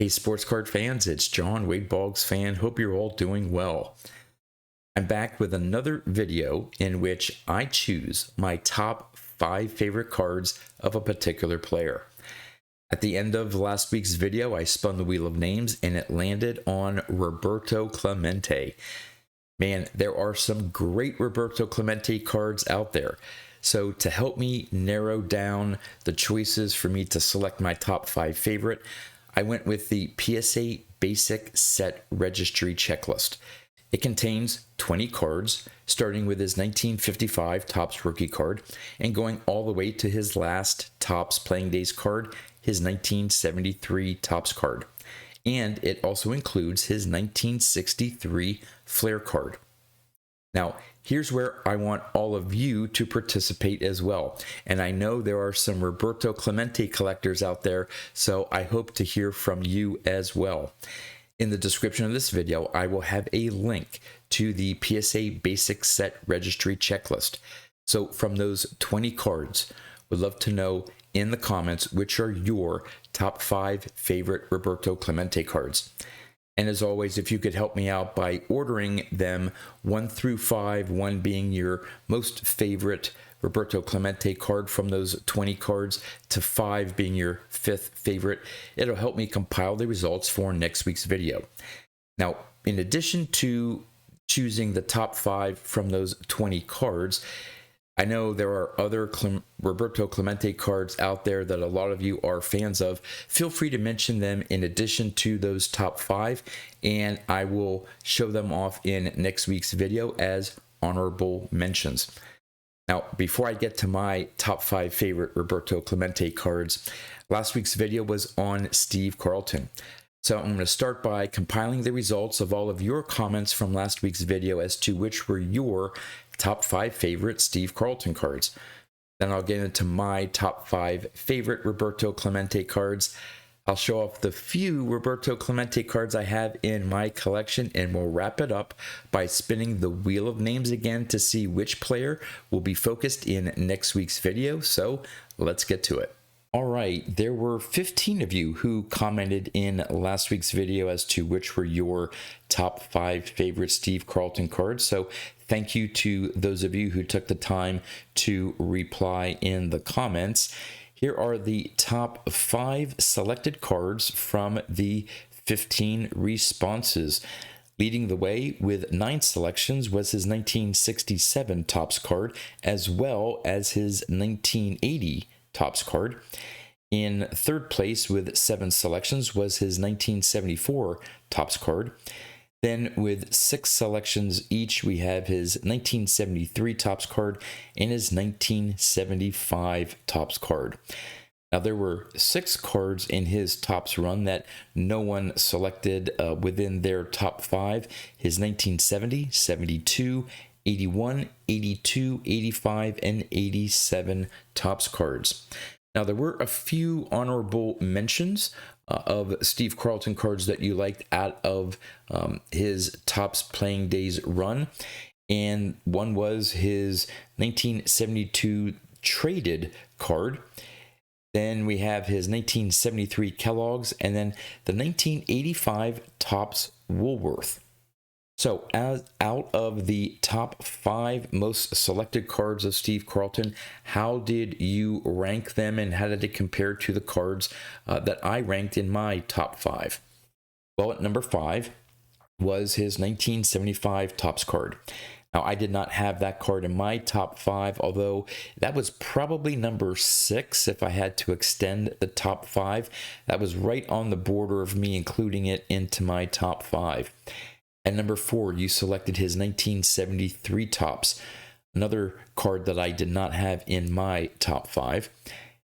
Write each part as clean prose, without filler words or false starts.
Hey, sports card fans, it's John, Wade Boggs fan. Hope you're all doing well. I'm back with another video in which I choose my top 5 favorite cards of a particular player. At the end of last week's video, I spun the wheel of names and it landed on Roberto Clemente. Man, there are some great Roberto Clemente cards out there. So to help me narrow down the choices for me to select my top 5 favorite, I went with the PSA Basic Set Registry Checklist. It contains 20 cards, starting with his 1955 Topps rookie card and going all the way to his last Topps Playing Days card, his 1973 Topps card. And it also includes his 1963 Flair card. Now, here's where I want all of you to participate as well. And I know there are some Roberto Clemente collectors out there, so I hope to hear from you as well. In the description of this video, I will have a link to the PSA Basic Set Registry Checklist. So from those 20 cards, would love to know in the comments which are your top 5 favorite Roberto Clemente cards. And as always, if you could help me out by ordering them 1 through 5, 1 being your most favorite Roberto Clemente card from those 20 cards, to 5 being your 5th favorite, it'll help me compile the results for next week's video. Now, in addition to choosing the top 5 from those 20 cards, I know there are other Roberto Clemente cards out there that a lot of you are fans of. Feel free to mention them in addition to those top 5, and I will show them off in next week's video as honorable mentions. Now, before I get to my top 5 favorite Roberto Clemente cards, last week's video was on Steve Carlton. So I'm going to start by compiling the results of all of your comments from last week's video as to which were your top 5 favorite Steve Carlton cards. Then I'll get into my top 5 favorite Roberto Clemente cards. I'll show off the few Roberto Clemente cards I have in my collection, and we'll wrap it up by spinning the wheel of names again to see which player will be focused in next week's video. So let's get to it. All right, there were 15 of you who commented in last week's video as to which were your top 5 favorite Steve Carlton cards. So thank you to those of you who took the time to reply in the comments. Here are the top 5 selected cards from the 15 responses. Leading the way with 9 selections was his 1967 Topps card, as well as his 1980 Topps card. In third place with 7 selections was his 1974 Topps card. Then with 6 selections each, we have his 1973 Topps card and his 1975 Topps card. Now, there were 6 cards in his Topps run that no one selected within their top 5. His 1970, 72, 81, 82, 85, and 87 Topps cards. Now, there were a few honorable mentions of Steve Carlton cards that you liked out of his Topps Playing Days run. And one was his 1972 traded card. Then we have his 1973 Kellogg's, and then the 1985 Topps Woolworth. So out of the top 5 most selected cards of Steve Carlton, how did you rank them, and how did it compare to the cards that I ranked in my top 5? Well, at number 5 was his 1975 Topps card. Now, I did not have that card in my top 5, although that was probably number 6 if I had to extend the top 5. That was right on the border of me including it into my top 5. At number 4, you selected his 1973 Topps, another card that I did not have in my top 5.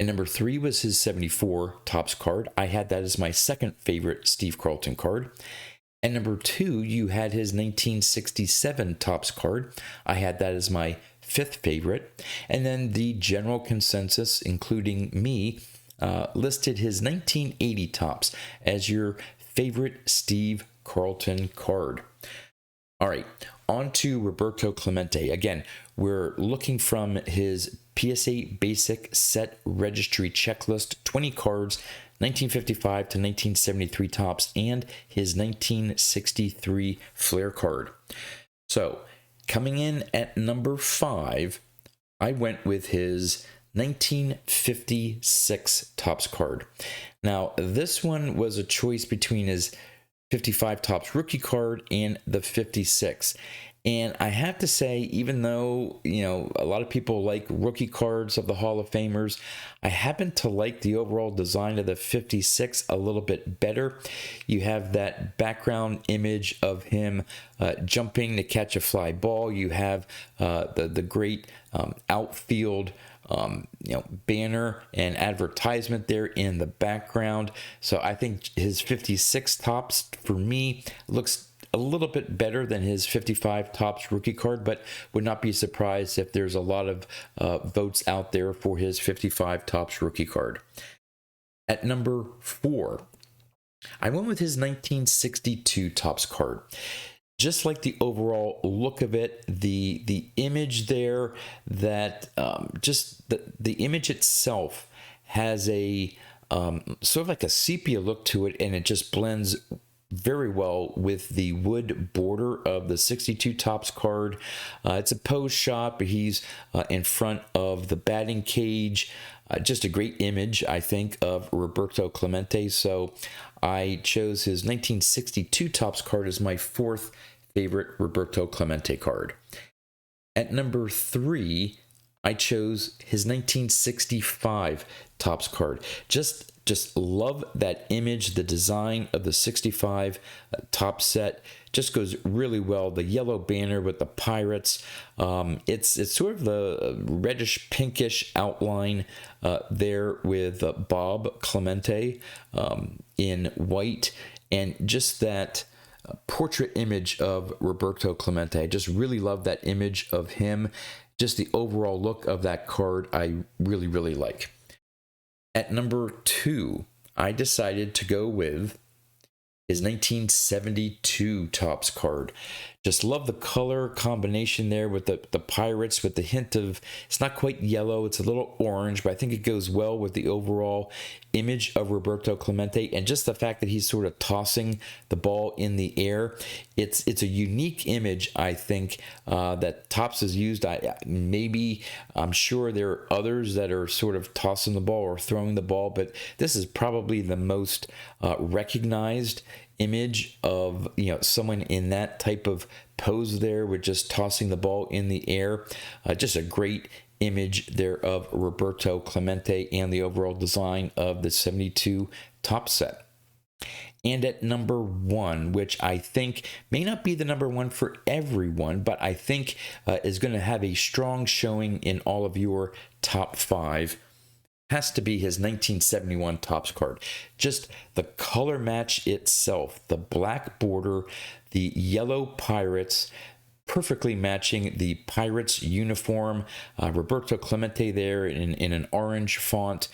And number 3 was his 74 Topps card. I had that as my second favorite Steve Carlton card. And number 2, you had his 1967 Topps card. I had that as my 5th favorite. And then the general consensus, including me, listed his 1980 Topps as your favorite Steve Carlton card. All right, on to Roberto Clemente. Again, we're looking from his PSA Basic Set Registry Checklist, 20 cards, 1955 to 1973 tops, and his 1963 Flair card. So coming in at number 5, I went with his 1956 tops card. Now, this one was a choice between his 55 tops rookie card and the 56. And I have to say, even though, a lot of people like rookie cards of the Hall of Famers, I happen to like the overall design of the 56 a little bit better. You have that background image of him jumping to catch a fly ball. You have the great outfield banner and advertisement there in the background. So I think his 56 tops, for me, looks a little bit better than his 55 tops rookie card, but would not be surprised if there's a lot of votes out there for his 55 tops rookie card. At number 4, I went with his 1962 tops card. Just like the overall look of it, the image there, that just the image itself has a sort of like a sepia look to it, and it just blends very well with the wood border of the 62 tops card. It's a pose shot, but he's in front of the batting cage. Just a great image, I think, of Roberto Clemente. So I chose his 1962 tops card as my 4th favorite Roberto Clemente card. At number 3, I chose his 1965 tops card. Just love that image. The design of the 65 top set just goes really well. The yellow banner with the pirates. It's sort of the reddish pinkish outline there with Bob Clemente in white, and just that portrait image of Roberto Clemente. I just really love that image of him. Just the overall look of that card I really, really like. At number 2, I decided to go with his 1972 tops card. Just love the color combination there with the pirates, with the hint of, it's not quite yellow, it's a little orange, but I think it goes well with the overall image of Roberto Clemente, and just the fact that he's sort of tossing the ball in the air. It's a unique image, I think, that Topps has used. I'm sure there are others that are sort of tossing the ball or throwing the ball, but this is probably the most recognized image of someone in that type of pose there, with just tossing the ball in the air. Just a great image there of Roberto Clemente and the overall design of the 72 top set. And at number 1, which I think may not be the number 1 for everyone, but I think is going to have a strong showing in all of your top 5, has to be his 1971 tops card. Just the color match itself, the black border, the yellow pirates, perfectly matching the Pirates uniform. Roberto Clemente there in an orange font.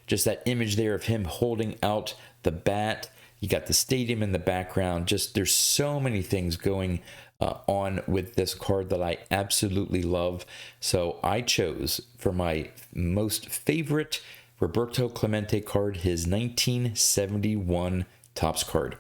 Just that image there of him holding out the bat. You got the stadium in the background. Just there's so many things going on with this card that I absolutely love. So I chose for my most favorite Roberto Clemente card his 1971 tops card.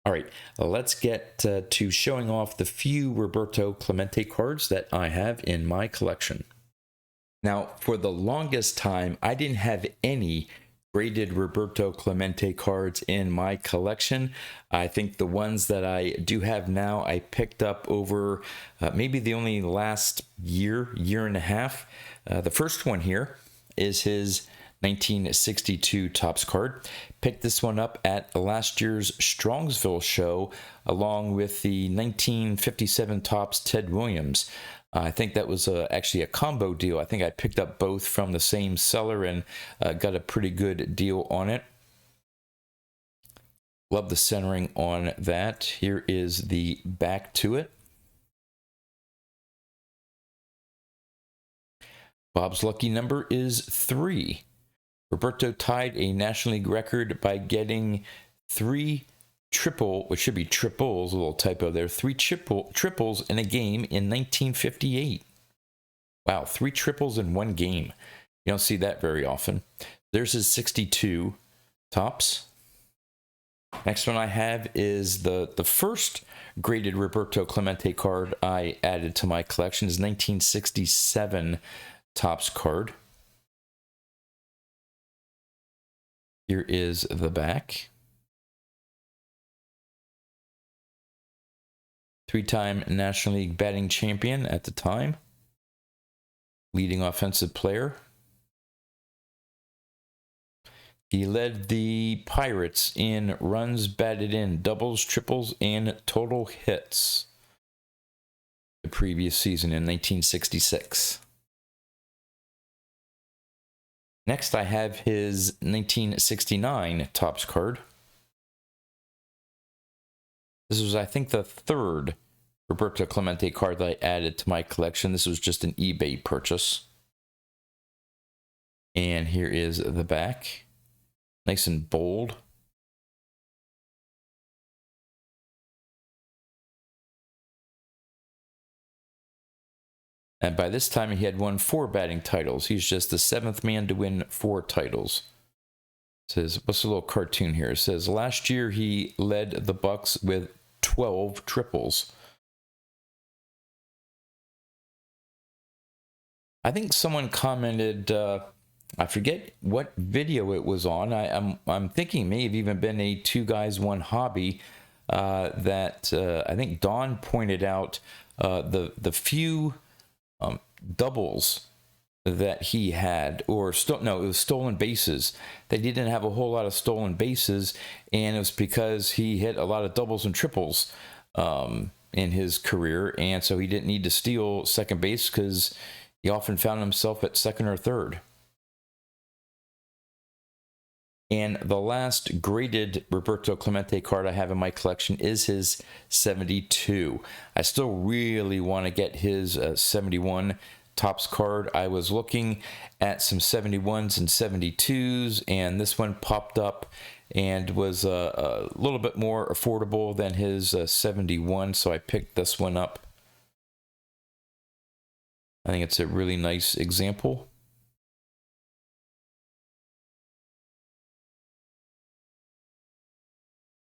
All right, let's get to showing off the few Roberto Clemente cards that I have in my collection. Now, for the longest time, I didn't have any graded Roberto Clemente cards in my collection. I think the ones that I do have now, I picked up over maybe the only last year and a half. The first one here is his 1962 tops card. Picked this one up at last year's Strongsville show, along with the 1957 tops Ted Williams. I think that was actually a combo deal. I think I picked up both from the same seller and got a pretty good deal on it. Love the centering on that. Here is the back to it. Bob's lucky number is 3. Roberto tied a National League record by getting 3 which should be triples, a little typo there, 3 triples in a game in 1958. Wow, 3 triples in one game. You don't see that very often. There's his 62. Tops. Next one I have is the first graded Roberto Clemente card I added to my collection is 1967 Tops card. Here is the back. Three-time National League batting champion at the time. Leading offensive player. He led the Pirates in runs batted in, doubles, triples, and total hits the previous season in 1966. Next, I have his 1969 Topps card. This was, I think, the third Roberto Clemente card that I added to my collection. This was just an eBay purchase. And here is the back. Nice and bold. And by this time, he had won 4 batting titles. He's just the 7th man to win 4 titles. It says, what's the little cartoon here? It says, last year he led the Bucks with 12 triples. I think someone commented, I forget what video it was on. I'm thinking may have even been a 2 Guys 1 Hobby that I think Don pointed out the few doubles that he had, or no, it was stolen bases. That he didn't have a whole lot of stolen bases, and it was because he hit a lot of doubles and triples in his career, and so he didn't need to steal second base because he often found himself at second or third. And the last graded Roberto Clemente card I have in my collection is his 72. I still really want to get his 71 Topps card. I was looking at some 71s and 72s, and this one popped up and was a little bit more affordable than his 71, so I picked this one up. I think it's a really nice example.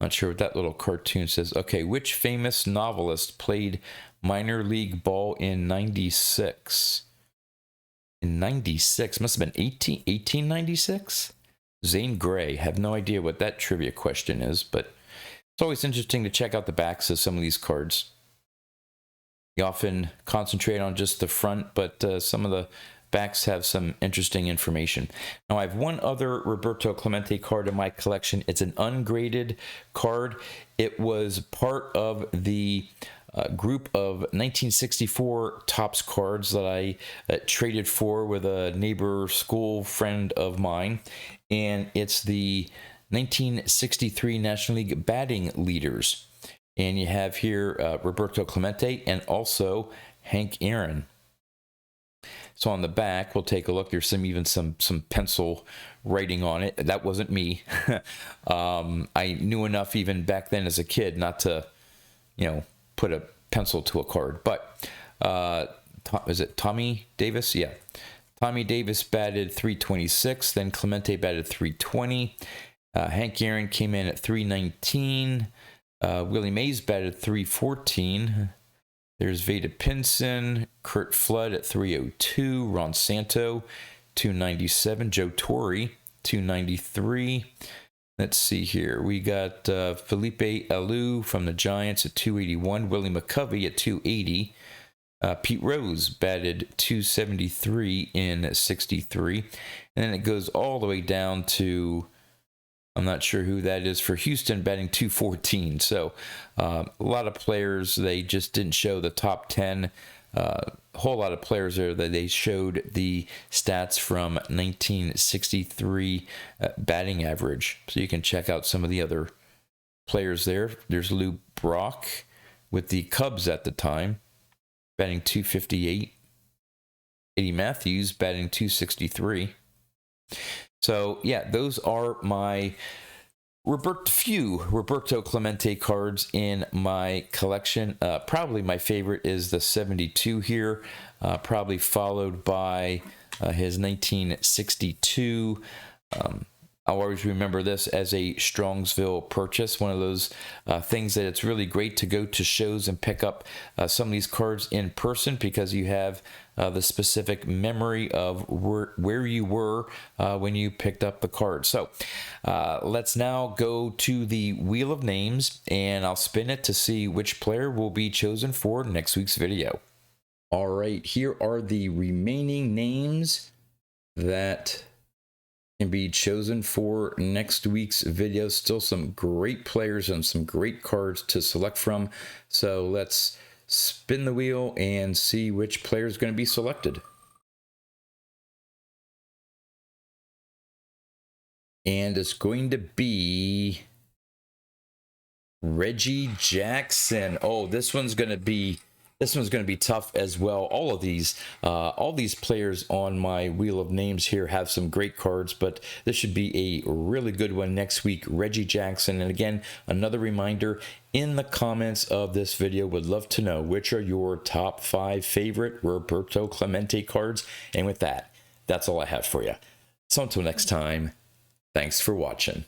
Not sure what that little cartoon says. Okay, which famous novelist played minor league ball in 96? In 96? Must have been 1896? Zane Grey. Have no idea what that trivia question is, but it's always interesting to check out the backs of some of these cards. You often concentrate on just the front, but some of the backs have some interesting information. Now, I have one other Roberto Clemente card in my collection. It's an ungraded card. It was part of the group of 1964 Topps cards that I traded for with a neighbor school friend of mine. And it's the 1963 National League batting leaders. And you have here Roberto Clemente and also Hank Aaron. So on the back, we'll take a look. There's even some pencil writing on it. That wasn't me. I knew enough even back then as a kid not to, put a pencil to a card. But is it Tommy Davis? Yeah. Tommy Davis batted 326. Then Clemente batted 320. Hank Aaron came in at 319. Willie Mays batted 314. There's Vada Pinson, Kurt Flood at 302, Ron Santo, 297, Joe Torre, 293. Let's see here. We got Felipe Alou from the Giants at 281, Willie McCovey at 280. Pete Rose batted 273 in 63. And then it goes all the way down to, I'm not sure who that is for Houston, batting 214. So a lot of players, they just didn't show the top 10. A whole lot of players there that they showed the stats from 1963 batting average. So you can check out some of the other players there. There's Lou Brock with the Cubs at the time, batting 258. Eddie Matthews batting 263. So, yeah, those are my Roberto Clemente cards in my collection. Probably my favorite is the 72 here, probably followed by his 1962. I'll always remember this as a Strongsville purchase, one of those things that it's really great to go to shows and pick up some of these cards in person, because you have the specific memory of where you were when you picked up the card. So let's now go to the Wheel of Names, and I'll spin it to see which player will be chosen for next week's video. All right, here are the remaining names that can be chosen for next week's video. Still some great players and some great cards to select from. So let's spin the wheel and see which player is going to be selected. And it's going to be Reggie Jackson. Oh, this one's going to be tough as well. All these players on my Wheel of Names here have some great cards, but this should be a really good one next week. Reggie Jackson. And again, another reminder, in the comments of this video, would love to know which are your top 5 favorite Roberto Clemente cards. And with that, that's all I have for you. So until next time, thanks for watching.